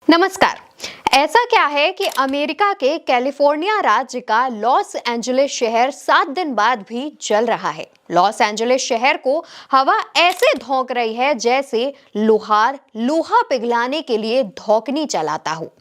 नमस्कार। ऐसा क्या है कि अमेरिका के कैलिफोर्निया राज्य का लॉस एंजलिस शहर 7 दिन बाद भी जल रहा है। लॉस एंजलिस शहर को हवा ऐसे धौंक रही है जैसे लोहार लोहा पिघलाने के लिए धौंकनी चलाता हो।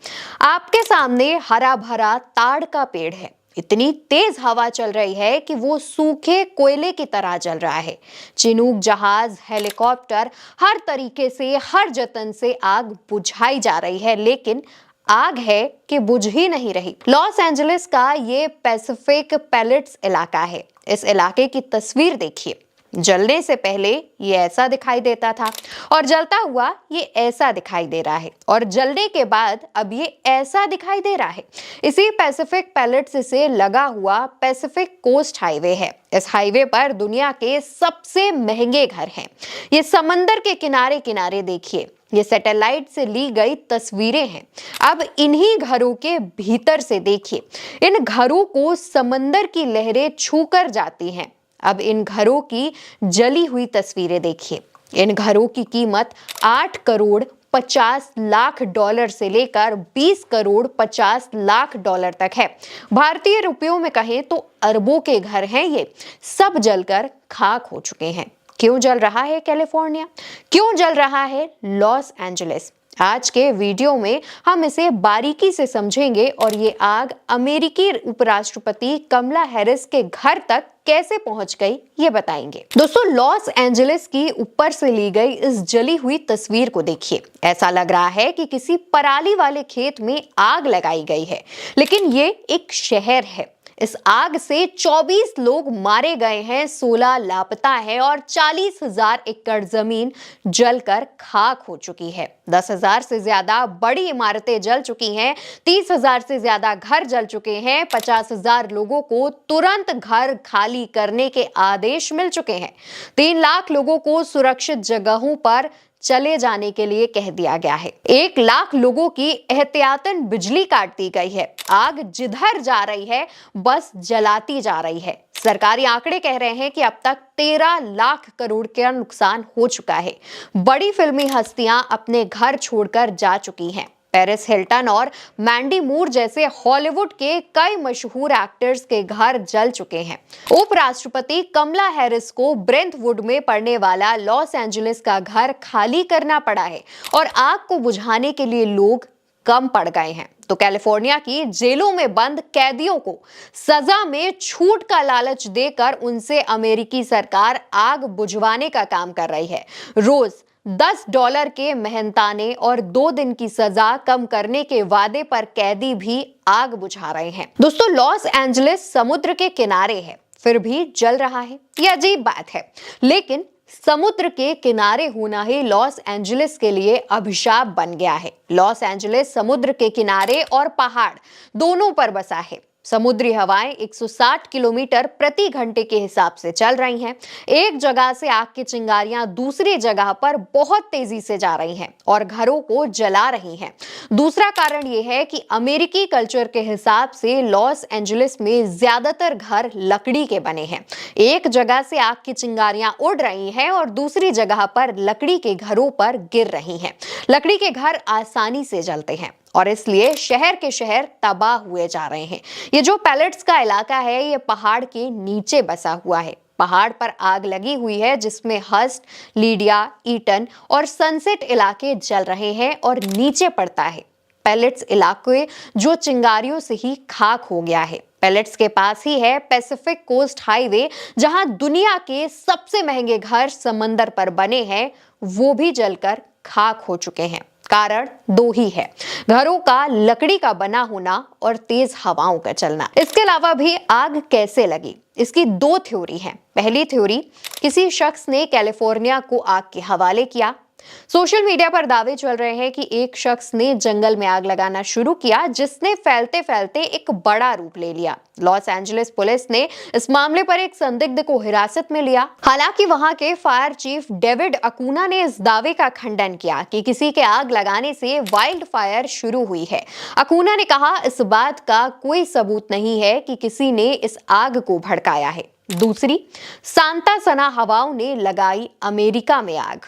आपके सामने हरा भरा ताड़ का पेड़ है। इतनी तेज हवा चल रही है कि वो सूखे कोयले की तरह जल रहा है। चिनूक जहाज, हेलीकॉप्टर, हर तरीके से, हर जतन से आग बुझाई जा रही है, लेकिन आग है कि बुझ ही नहीं रही। लॉस एंजलिस का ये पैसिफिक पैलेट्स इलाका है। इस इलाके की तस्वीर देखिए। जलने से पहले ये ऐसा दिखाई देता था और जलता हुआ ये ऐसा दिखाई दे रहा है और जलने के बाद अब ये ऐसा दिखाई दे रहा है। इसी पैसिफिक पैलेट्स से लगा हुआ पैसिफिक कोस्ट हाईवे है। इस हाईवे पर दुनिया के सबसे महंगे घर हैं। ये समंदर के किनारे किनारे देखिए। ये सैटेलाइट से ली गई तस्वीरें हैं। अब इन्हीं घरों के भीतर से देखिए। इन घरों को समंदर की लहरें छूकर जाती हैं। अब इन घरों की जली हुई तस्वीरें देखिए। इन घरों की कीमत 8 करोड़ 50 लाख डॉलर से लेकर 20 करोड़ 50 लाख डॉलर तक है। भारतीय रुपयों में कहें तो अरबों के घर हैं। ये सब जलकर खाक हो चुके हैं। क्यों जल रहा है कैलिफोर्निया? क्यों जल रहा है लॉस एंजलिस? आज के वीडियो में हम इसे बारीकी से समझेंगे और ये आग अमेरिकी उपराष्ट्रपति कमला हैरिस के घर तक कैसे पहुंच गई ये बताएंगे। दोस्तों, लॉस एंजलिस की ऊपर से ली गई इस जली हुई तस्वीर को देखिए। ऐसा लग रहा है कि किसी पराली वाले खेत में आग लगाई गई है, लेकिन ये एक शहर है। इस आग से 24 लोग मारे गए हैं, 16 लापता है और 40,000 एकड़ जमीन जलकर खाक हो चुकी है। 10,000 से ज्यादा बड़ी इमारतें जल चुकी हैं, 30,000 से ज्यादा घर जल चुके हैं, 50,000 लोगों को तुरंत घर खाली करने के आदेश मिल चुके हैं, 3 लाख लोगों को सुरक्षित जगहों पर चले जाने के लिए कह दिया गया है। 1 लाख लोगों की एहतियातन बिजली काट दी गई है। आग जिधर जा रही है बस जलाती जा रही है। सरकारी आंकड़े कह रहे हैं कि अब तक 13 लाख करोड़ का नुकसान हो चुका है। बड़ी फिल्मी हस्तियां अपने घर छोड़कर जा चुकी हैं। पेरिस हिल्टन और मैंडी मूर जैसे हॉलीवुड के कई मशहूर एक्टर्स के घर जल चुके हैं। उपराष्ट्रपति कमला हैरिस को ब्रेंटवुड में पड़ने वाला लॉस एंजलिस का घर खाली करना पड़ा है और आग को बुझाने के लिए लोग कम पड़ गए हैं। तो कैलिफोर्निया की जेलों में बंद कैदियों को सजा में छूट का लालच देकर उनसे अमेरिकी सरकार आग बुझवाने का काम कर रही है। रोज $10 के मेहनताने और 2 दिन की सजा कम करने के वादे पर कैदी भी आग बुझा रहे हैं। दोस्तों, लॉस एंजलिस समुद्र के किनारे है, फिर भी जल रहा है। यह अजीब बात है, लेकिन समुद्र के किनारे होना ही लॉस एंजलिस के लिए अभिशाप बन गया है। लॉस एंजलिस समुद्र के किनारे और पहाड़ दोनों पर बसा है। समुद्री हवाएं 160 किलोमीटर प्रति घंटे के हिसाब से चल रही हैं। एक जगह से आग की चिंगारियां दूसरी जगह पर बहुत तेजी से जा रही हैं और घरों को जला रही हैं। दूसरा कारण यह है कि अमेरिकी कल्चर के हिसाब से लॉस एंजलिस में ज्यादातर घर लकड़ी के बने हैं। एक जगह से आग की चिंगारियां उड़ रही हैं और दूसरी जगह पर लकड़ी के घरों पर गिर रही हैं। लकड़ी के घर आसानी से जलते हैं और इसलिए शहर के शहर तबाह हुए जा रहे हैं। ये जो पैलेट्स का इलाका है, ये पहाड़ के नीचे बसा हुआ है। पहाड़ पर आग लगी हुई है जिसमें हस्ट, लीडिया, ईटन और सनसेट इलाके जल रहे हैं और नीचे पड़ता है पैलेट्स इलाके जो चिंगारियों से ही खाक हो गया है। पैलेट्स के पास ही है पैसिफिक कोस्ट हाईवे, जहां दुनिया के सबसे महंगे घर समंदर पर बने हैं, वो भी जलकर खाक हो चुके हैं। कारण 2 ही है, घरों का लकड़ी का बना होना और तेज हवाओं का चलना। इसके अलावा भी आग कैसे लगी, इसकी 2 थ्योरी हैं। पहली थ्योरी, किसी शख्स ने कैलिफोर्निया को आग के हवाले किया। सोशल मीडिया पर दावे चल रहे हैं कि एक शख्स ने जंगल में आग लगाना शुरू किया, जिसने फैलते फैलते एक बड़ा रूप ले लिया। लॉस एंजलिस पुलिस ने इस मामले पर एक संदिग्ध को हिरासत में लिया। हालांकि वहां के फायर चीफ डेविड अकूना ने इस दावे का खंडन किया कि किसी के आग लगाने से वाइल्ड फायर शुरू हुई है। अकूना ने कहा, इस बात का कोई सबूत नहीं है कि किसी ने इस आग को भड़काया है। दूसरी, सांता सना हवाओं ने लगाई अमेरिका में आग।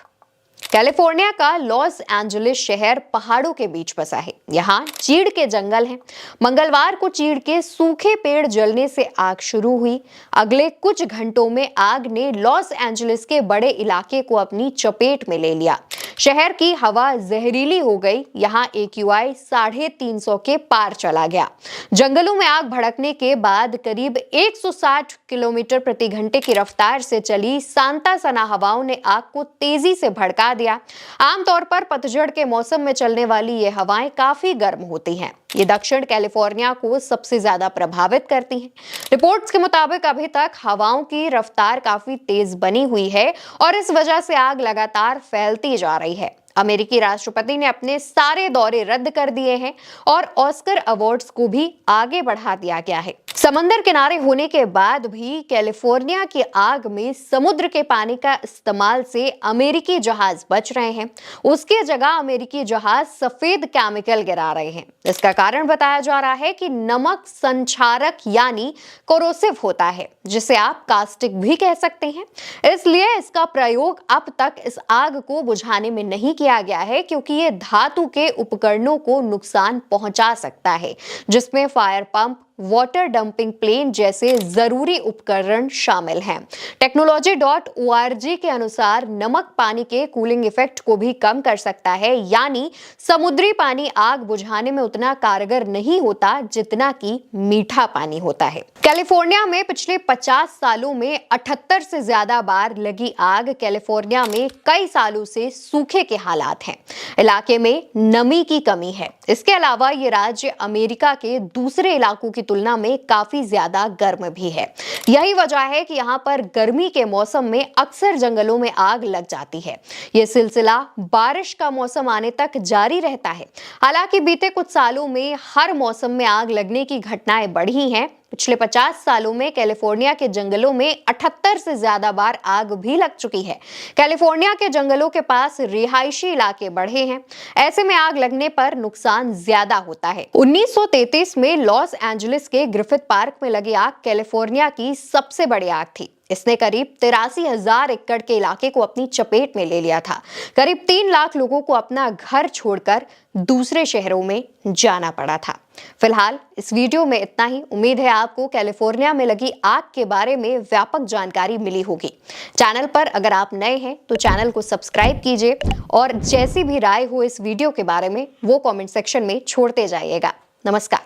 कैलिफोर्निया का लॉस एंजलिस शहर पहाड़ों के बीच बसा है। यहाँ चीड़ के जंगल हैं। मंगलवार को चीड़ के सूखे पेड़ जलने से आग शुरू हुई। अगले कुछ घंटों में आग ने लॉस एंजलिस के बड़े इलाके को अपनी चपेट में ले लिया। शहर की हवा जहरीली हो गई। यहाँ AQI 350 के पार चला गया। जंगलों में आग भड़कने के बाद करीब 160 किलोमीटर प्रति घंटे की रफ्तार से चली सांता सना हवाओं ने आग को तेजी से भड़का दिया। आमतौर पर पतझड़ के मौसम में चलने वाली ये हवाएं काफी गर्म होती हैं। ये दक्षिण कैलिफोर्निया को सबसे ज्यादा प्रभावित करती हैं। रिपोर्ट्स के मुताबिक अभी तक हवाओं की रफ्तार काफी तेज बनी हुई है और इस वजह से आग लगातार फैलती जा रही है। अमेरिकी राष्ट्रपति ने अपने सारे दौरे रद्द कर दिए हैं और ऑस्कर अवार्ड्स को भी आगे बढ़ा दिया गया है। समंदर किनारे होने के बाद भी कैलिफोर्निया की आग में समुद्र के पानी का इस्तेमाल से अमेरिकी जहाज बच रहे हैं। उसके जगह अमेरिकी जहाज सफेद केमिकल गिरा रहे हैं। इसका कारण बताया जा रहा है कि नमक संक्षारक यानी कोरोसिव होता है, जिसे आप कास्टिक भी कह सकते हैं। इसलिए इसका प्रयोग अब तक इस आग को बुझाने में नहीं किया गया है, क्योंकि ये धातु के उपकरणों को नुकसान पहुंचा सकता है, जिसमें fire pump, water dumping plane जैसे जरूरी उपकरण शामिल हैं। Technology.org के अनुसार नमक पानी के कूलिंग इफेक्ट को भी कम कर सकता है, यानी समुद्री पानी आग बुझाने में उतना कारगर नहीं होता जितना कि मीठा पानी होता है। कैलिफोर्निया में पिछले 50 सालों में 78 से ज्यादा बार लगी आग। कैलिफोर्निया में कई सालों से सूखे के हालात हैं। इलाके में नमी की कमी है। इसके अलावा ये राज्य अमेरिका के दूसरे इलाकों की तुलना में काफी ज्यादा गर्म भी है। यही वजह है कि यहाँ पर गर्मी के मौसम में अक्सर जंगलों में आग लग जाती है। ये सिलसिला बारिश का मौसम आने तक जारी रहता है। हालांकि बीते कुछ सालों में हर मौसम में आग लगने की घटनाएं बढ़ी हैं। पिछले 50 सालों में कैलिफोर्निया के जंगलों में 78 से ज्यादा बार आग भी लग चुकी है। कैलिफोर्निया के जंगलों के पास रिहायशी इलाके बढ़े हैं। ऐसे में आग लगने पर नुकसान ज्यादा होता है। 1933 में लॉस एंजलिस के ग्रिफिथ पार्क में लगी आग कैलिफोर्निया की सबसे बड़ी आग थी। इसने करीब 83,000 एकड़ के इलाके को अपनी चपेट में ले लिया था। करीब 3 लाख लोगों को अपना घर छोड़कर दूसरे शहरों में जाना पड़ा था। फिलहाल इस वीडियो में इतना ही। उम्मीद है आपको कैलिफोर्निया में लगी आग के बारे में व्यापक जानकारी मिली होगी। चैनल पर अगर आप नए हैं तो चैनल को सब्सक्राइब कीजिए और जैसी भी राय हो इस वीडियो के बारे में वो कमेंट सेक्शन में छोड़ते जाइएगा। नमस्कार।